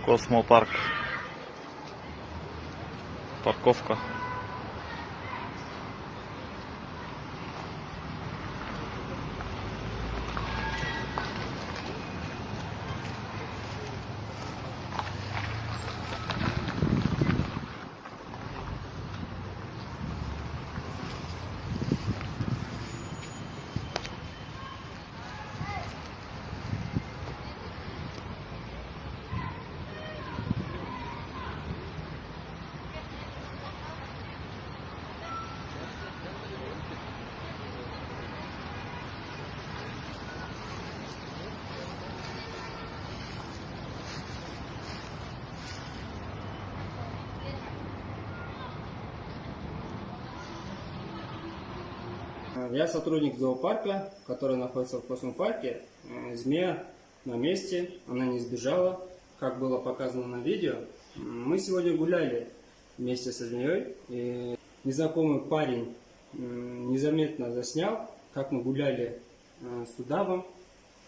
Космопарк. Парковка. Я сотрудник зоопарка, который находится в космопарке. Змея на месте, она не сбежала, как было показано на видео. Мы сегодня гуляли вместе со змеей, и незнакомый парень незаметно заснял, как мы гуляли с удавом.